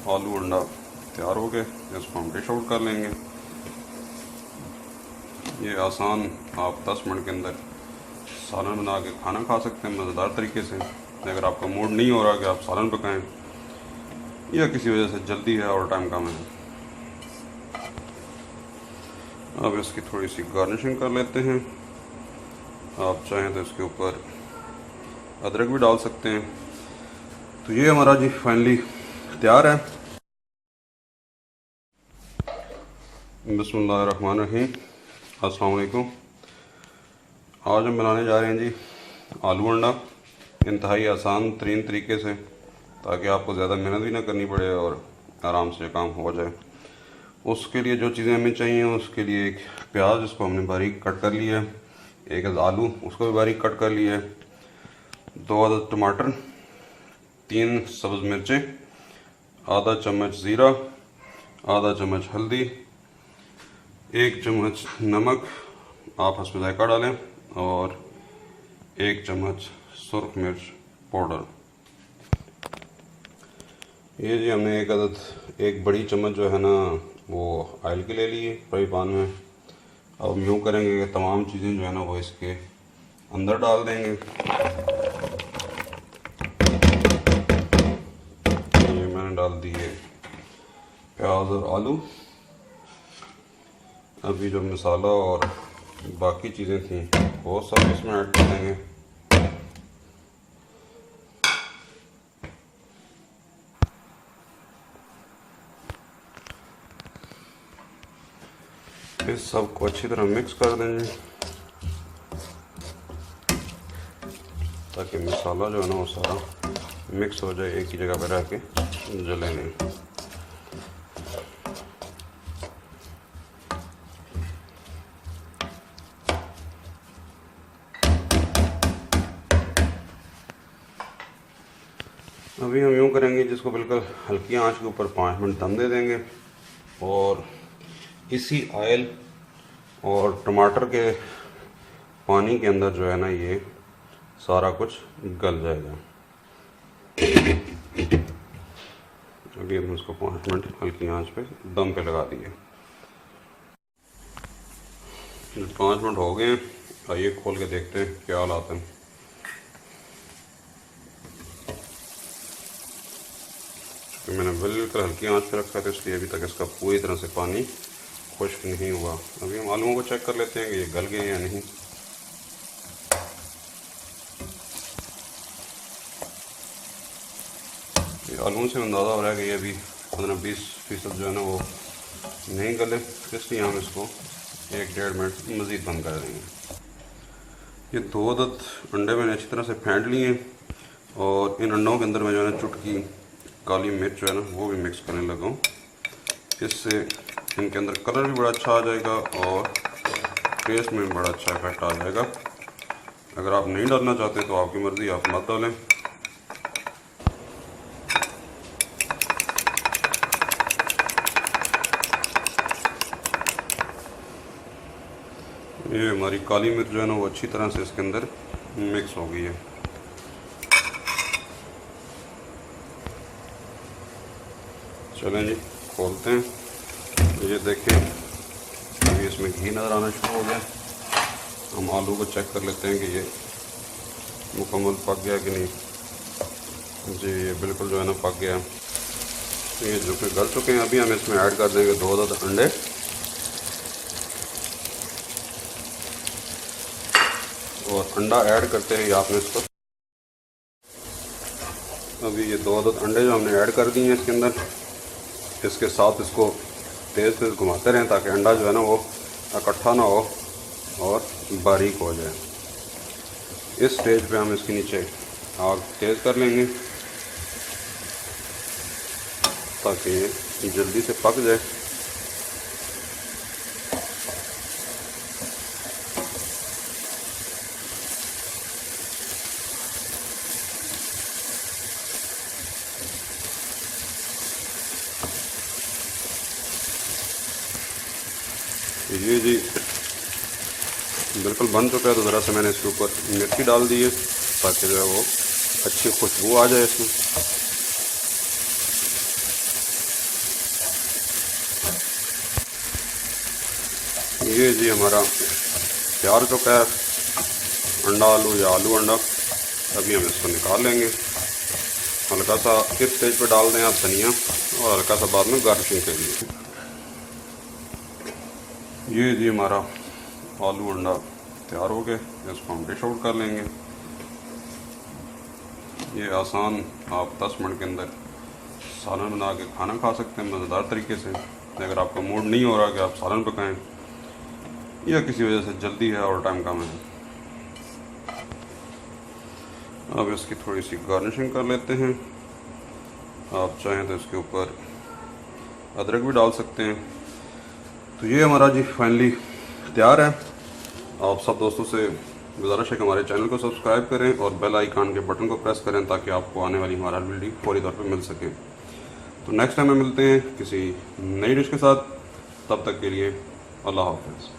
आलू अंडा तैयार हो गए। इसको हम डिश आउट कर लेंगे। ये आसान, आप 10 मिनट के अंदर सालन बना के खाना खा सकते हैं मज़ेदार तरीके से। अगर आपका मूड नहीं हो रहा कि आप सालन पकाएं या किसी वजह से जल्दी है और टाइम कम है, अब इसकी थोड़ी सी गार्निशिंग कर लेते हैं। आप चाहें तो इसके ऊपर अदरक भी डाल सकते हैं। तो ये हमारा जी फाइनली तैयार है। बिस्मिल्लाहिर्रहमानिर्रहीम, अस्सलाम वालेकुम। आज हम बनाने जा रहे हैं जी आलू अंडा, इंतहाई आसान तरीन तरीके से, ताकि आपको ज़्यादा मेहनत भी ना करनी पड़े और आराम से काम हो जाए। उसके लिए जो चीज़ें हमें चाहिए, उसके लिए एक प्याज, इसको हमने बारीक कट कर लिया है। एक आलू, उसको भी बारीक कट कर लिया है। 2 अदद टमाटर, 3 सब्ज़ मिर्चें, आधा चम्मच ज़ीरा, आधा चम्मच हल्दी, 1 चम्मच नमक, आप हस्ब ज़ायक़ा डालें, और 1 चम्मच सुर्ख मिर्च पाउडर। ये जी हमने एक बड़ी चम्मच जो है ना वो ऑयल की ले ली है फ्राई पैन में। अब हम यूँ करेंगे कि तमाम चीज़ें जो है ना वो इसके अंदर डाल देंगे। ये मैंने डाल दिए प्याज और आलू। अभी जो मसाला और बाकी चीज़ें थी वो सब इसमें ऐड कर देंगे। इस सब को अच्छी तरह मिक्स कर देंगे ताकि मसाला जो है ना वो सारा मिक्स हो जाए, एक ही जगह पर रह के जले नहीं। अभी हम यूँ करेंगे, जिसको बिल्कुल हल्की आंच के ऊपर 5 मिनट दम दे देंगे और इसी ऑयल और टमाटर के पानी के अंदर जो है ना ये सारा कुछ गल जाएगा। अभी हम इसको 5 मिनट हल्की आंच पे दम पे लगा दिए। 5 मिनट हो गए हैं, आइए खोल के देखते हैं क्या हालात हैं। तो मैंने बिल्कुल हल्की आंच पे रखा था, इसलिए अभी तक इसका पूरी तरह से पानी खुश्क नहीं हुआ। अभी हम आलूओं को चेक कर लेते हैं कि ये गल गए या नहीं। ये आलूओं से अंदाज़ा हो रहा है कि ये अभी 15-20% जो है ना वो नहीं गले, इसलिए हम इसको 1-1.5 मिनट मज़ीद बंद कर देंगे। ये 2 अदद अंडे मैंने अच्छी तरह से फेंट लिए हैं और इन अंडों के अंदर मैं जो है ना चुटकी काली मिर्च जो है ना वो भी मिक्स करने लगा हूँ। इससे इनके अंदर कलर भी बड़ा अच्छा आ जाएगा और टेस्ट में बड़ा अच्छा इफेक्ट आ जाएगा। अगर आप नहीं डालना चाहते तो आपकी मर्ज़ी, आप मत डालें। ये हमारी काली मिर्च जो है ना वो अच्छी तरह से इसके अंदर मिक्स हो गई है। चलें जी खोलते हैं। ये देखें, अभी इसमें घी नज़र आना शुरू हो गया। हम आलू को चेक कर लेते हैं कि ये मुकम्मल पक गया कि नहीं। जी ये बिल्कुल जो है ना पक गया। ये जो कि गल चुके हैं। अभी हम इसमें ऐड कर देंगे 2 अदद अंडे और अंडा ऐड करते ही आपने इसको, अभी ये 2 अदद अंडे जो हमने ऐड कर दिए हैं इसके अंदर, इसके साथ इसको तेज़ तेज़ घुमाते रहें ताकि अंडा जो है ना वो इकट्ठा ना हो और बारीक हो जाए। इस स्टेज पे हम इसके नीचे आग तेज़ कर लेंगे ताकि ये जल्दी से पक जाए। ये जी बिल्कुल बन चुका है। तो ज़रा से मैंने इसके ऊपर मिर्ची डाल दी है ताकि जो है वो अच्छी खुशबू आ जाए इसमें। ये जी हमारा तैयार हो चुका है अंडा आलू या आलू अंडा। अभी हम इसको निकाल लेंगे। हल्का सा इस स्टेज पे डाल दें आप धनिया और हल्का सा बाद में गार्निशिंग के लिए। ये जी हमारा आलू अंडा तैयार हो गए। इसको हम डिश आउट कर लेंगे। ये आसान आप 10 मिनट के अंदर सालन बना के खाना खा सकते हैं मज़ेदार तरीके से। अगर आपका मूड नहीं हो रहा कि आप सालन पकाएं या किसी वजह से जल्दी है और टाइम कम है, अब इसकी थोड़ी सी गार्निशिंग कर लेते हैं। आप चाहें तो इसके ऊपर अदरक भी डाल सकते हैं। तो ये हमारा जी फाइनली तैयार है। आप सब दोस्तों से गुजारिश है कि हमारे चैनल को सब्सक्राइब करें और बेल आइकन के बटन को प्रेस करें ताकि आपको आने वाली हमारा वीडियो फौरी तौर पर मिल सके। तो नेक्स्ट टाइम में मिलते हैं किसी नई डिश के साथ। तब तक के लिए अल्लाह हाफ़िज़।